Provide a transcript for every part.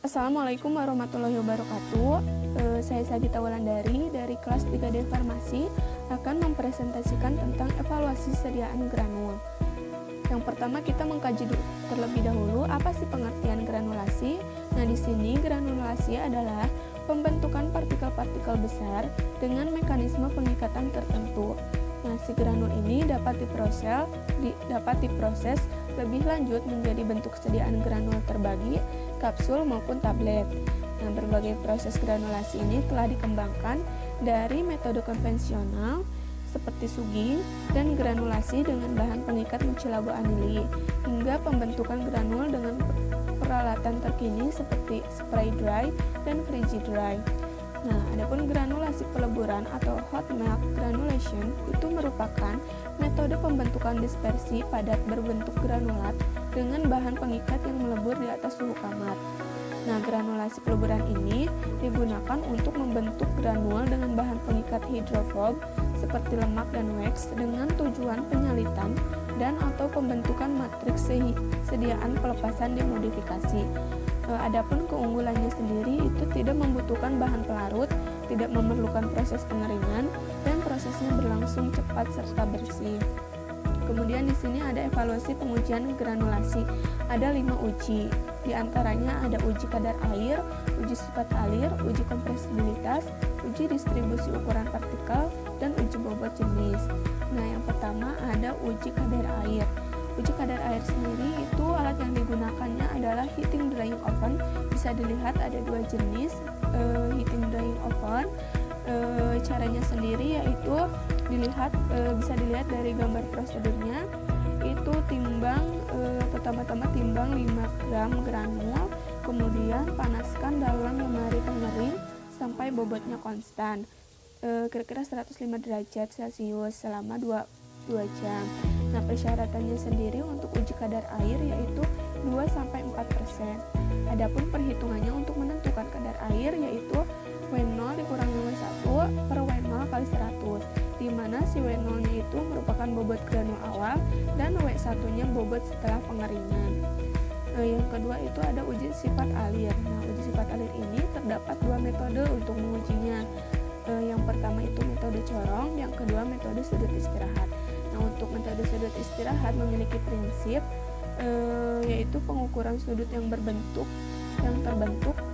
Assalamualaikum warahmatullahi wabarakatuh. Saya Sabita Wulandari dari kelas 3D Farmasi akan mempresentasikan tentang evaluasi sediaan granul. Yang pertama kita mengkaji terlebih dahulu apa sih pengertian granulasi. Nah, di sini granulasi adalah pembentukan partikel-partikel besar dengan mekanisme pengikatan tertentu. Nah, si granul ini dapat diproses lebih lanjut menjadi bentuk sediaan granul terbagi, kapsul maupun tablet. Nah, berbagai proses granulasi ini telah dikembangkan dari metode konvensional seperti sugi dan granulasi dengan bahan pengikat mucilabo anili, hingga pembentukan granul dengan peralatan terkini seperti spray dry dan frigid dry. Nah, adapun granulasi peleburan atau hot melt granulation itu merupakan metode pembentukan dispersi padat berbentuk granulat dengan bahan pengikat yang melebur di atas suhu kamar. Nah, granulasi peleburan ini digunakan untuk membentuk granul dengan bahan pengikat hidrofob seperti lemak dan wax dengan tujuan penyalitan dan atau pembentukan matriks sediaan pelepasan dimodifikasi. Adapun keunggulannya sendiri itu tidak membutuhkan bahan pelarut, tidak memerlukan proses pengeringan, dan prosesnya berlangsung cepat serta bersih. Kemudian di sini ada evaluasi pengujian granulasi. Ada 5 uji. Di antaranya ada uji kadar air, uji sifat alir, uji kompresibilitas, uji distribusi ukuran partikel, dan uji bobot jenis. Nah, yang pertama ada uji kadar air. Uji kadar air sendiri itu alat yang digunakannya adalah heating drying oven. Bisa dilihat ada 2 jenis heating drying oven. Caranya sendiri yaitu bisa dilihat dari gambar prosedurnya. Itu pertama-tama timbang 5 gram granul, kemudian panaskan dalam lemari pengering sampai bobotnya konstan, kira-kira 105 derajat Celcius selama 2 jam. Nah, persyaratannya sendiri untuk uji kadar air yaitu 2-4%. Adapun perhitungannya untuk menentukan kadar air yaitu W0 dikurangi W1 per W0 kali 100, di mana si W0-nya itu merupakan bobot granul awal dan W1-nya bobot setelah pengeringan. Yang kedua itu ada uji sifat alir. Nah, uji sifat alir ini terdapat 2 metode untuk mengujinya. Yang pertama itu metode corong, yang kedua metode sudut istirahat. Nah, untuk metode sudut istirahat memiliki prinsip yaitu pengukuran sudut yang terbentuk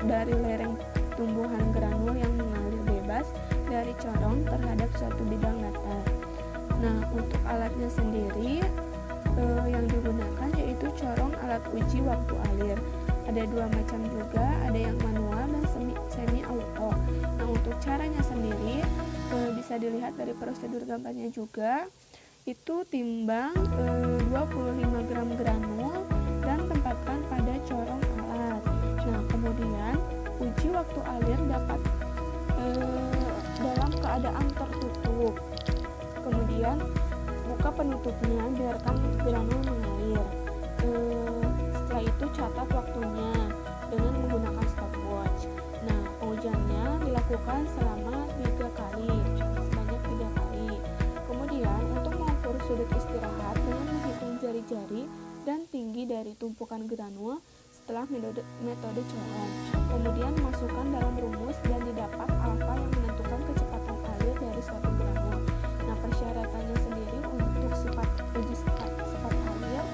dari lereng tumbuhan granul yang mengalir bebas dari corong terhadap suatu bidang datar. Nah, untuk alatnya sendiri yang digunakan yaitu corong alat uji waktu alir. Ada 2 macam juga, ada yang manual dan semi auto. Nah, untuk caranya sendiri bisa dilihat dari prosedur gambarnya juga. Itu timbang 25 gram granul dan tempatkan pada corong alat. Nah, kemudian uji waktu alir dapat dalam keadaan tertutup. Kemudian buka penutupnya, biarkan granul mengalir. Setelah itu catat waktunya dengan menggunakan stopwatch. Nah, pengujiannya dilakukan selama 3 kali, sebanyak 3 kali. Kemudian untuk mengukur sudut istirahat dengan menghitung jari-jari dan tinggi dari tumpukan granul setelah metode corong. Kemudian masukkan dalam rumus dan didapat alfa yang menentukan kecepatan alir dari suatu granul. Nah, persyaratannya sendiri untuk uji sifat alir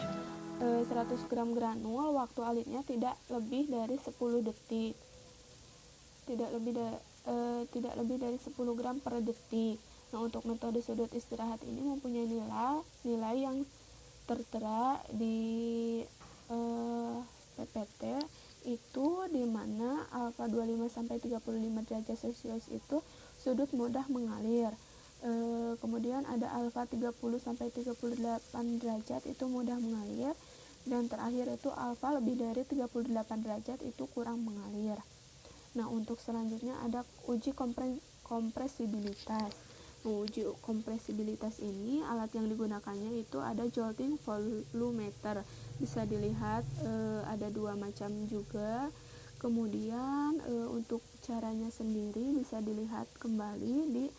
100 gram granul, waktu alirnya tidak lebih dari 10 detik. Tidak lebih dari 10 gram per detik. Nah, untuk metode sudut istirahat ini mempunyai nilai yang tertera di PPT itu, di mana alfa 25-35 derajat Celcius itu sudut mudah mengalir. Kemudian ada alfa 30-38 derajat itu mudah mengalir, dan terakhir itu alfa lebih dari 38 derajat itu kurang mengalir. Nah, untuk selanjutnya ada uji kompresibilitas. Nah, uji kompresibilitas ini alat yang digunakannya itu ada jolting volumeter. Bisa dilihat ada 2 macam juga. Kemudian untuk caranya sendiri bisa dilihat kembali di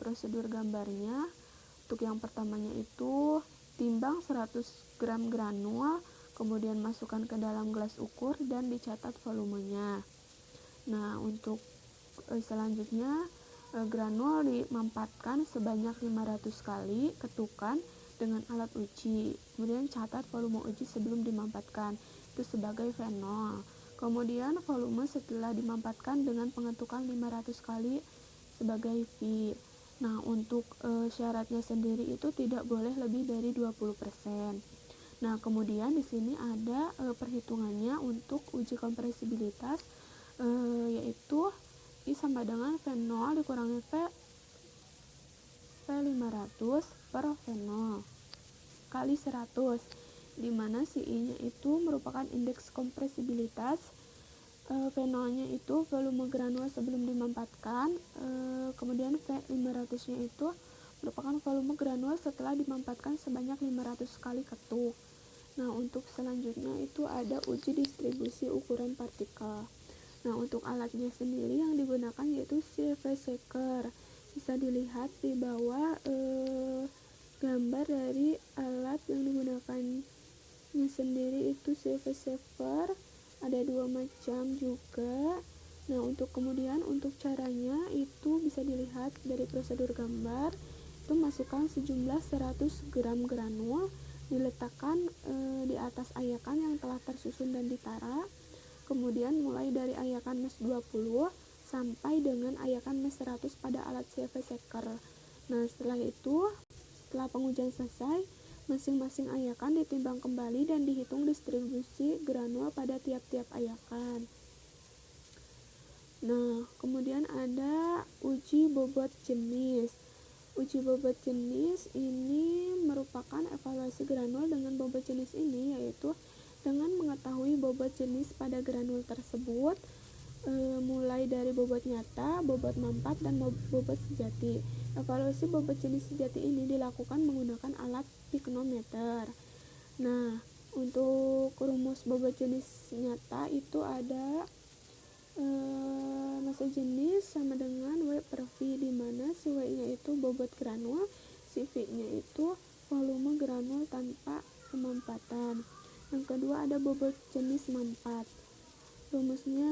prosedur gambarnya. Untuk yang pertamanya itu timbang 100 gram granul, kemudian masukkan ke dalam gelas ukur dan dicatat volumenya. Nah, untuk selanjutnya granul dimampatkan sebanyak 500 kali ketukan dengan alat uji. Kemudian catat volume uji sebelum dimampatkan, itu sebagai fenol. Kemudian volume setelah dimampatkan dengan pengetukan 500 kali sebagai V. Nah, untuk syaratnya sendiri itu tidak boleh lebih dari 20%. Nah, kemudian di sini ada perhitungannya untuk uji kompresibilitas, yaitu I sama dengan fenol dikurangi V500 per fenol kali 100, di mana si I-nya itu merupakan indeks kompresibilitas, fenolnya itu volume granul sebelum dimampatkan, kemudian V500-nya itu merupakan volume granul setelah dimampatkan sebanyak 500 kali ketuk. Nah, untuk selanjutnya itu ada uji distribusi ukuran partikel. Nah, untuk alatnya sendiri yang digunakan yaitu CV shaker. Bisa dilihat di bawah gambar dari alat yang digunakannya sendiri itu CV shaker. Ada 2 macam juga. Nah, untuk caranya itu bisa dilihat dari prosedur gambar. Itu masukkan sejumlah 100 gram granul, diletakkan di atas ayakan yang telah tersusun dan ditara. Kemudian mulai dari ayakan mes 20 sampai dengan ayakan mes 100 pada alat CV shaker. Nah, setelah pengujian selesai, masing-masing ayakan ditimbang kembali dan dihitung distribusi granul pada tiap-tiap ayakan. Nah, kemudian ada uji bobot jenis. Uji bobot jenis ini merupakan evaluasi granul dengan bobot jenis ini, yaitu dengan mengetahui bobot jenis pada granul tersebut, mulai dari bobot nyata, bobot mampat, dan bobot sejati. Evaluasi bobot jenis sejati ini dilakukan menggunakan alat piknometer. Nah, untuk rumus bobot jenis nyata itu ada massa jenis sama dengan W per V, di mana si W-nya itu bobot granul, si V-nya itu volume granul tanpa pemampatan. Yang kedua ada bobot jenis mampat. Rumusnya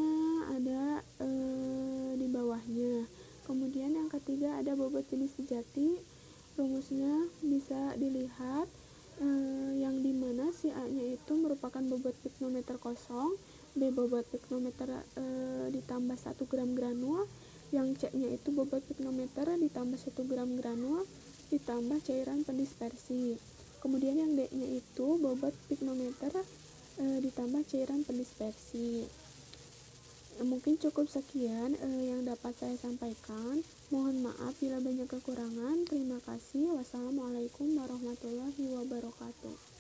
ada di bawahnya. Kemudian yang ketiga ada bobot jenis sejati. Rumusnya bisa dilihat, yang dimana si A-nya itu merupakan bobot piknometer kosong, B bobot piknometer ditambah 1 gram granul, yang C-nya itu bobot piknometer ditambah 1 gram granul ditambah cairan pendispersi. Kemudian yang D-nya itu bobot piknometer ditambah cairan pendispersi. Mungkin cukup sekian yang dapat saya sampaikan. Mohon maaf bila banyak kekurangan. Terima kasih. Wassalamualaikum warahmatullahi wabarakatuh.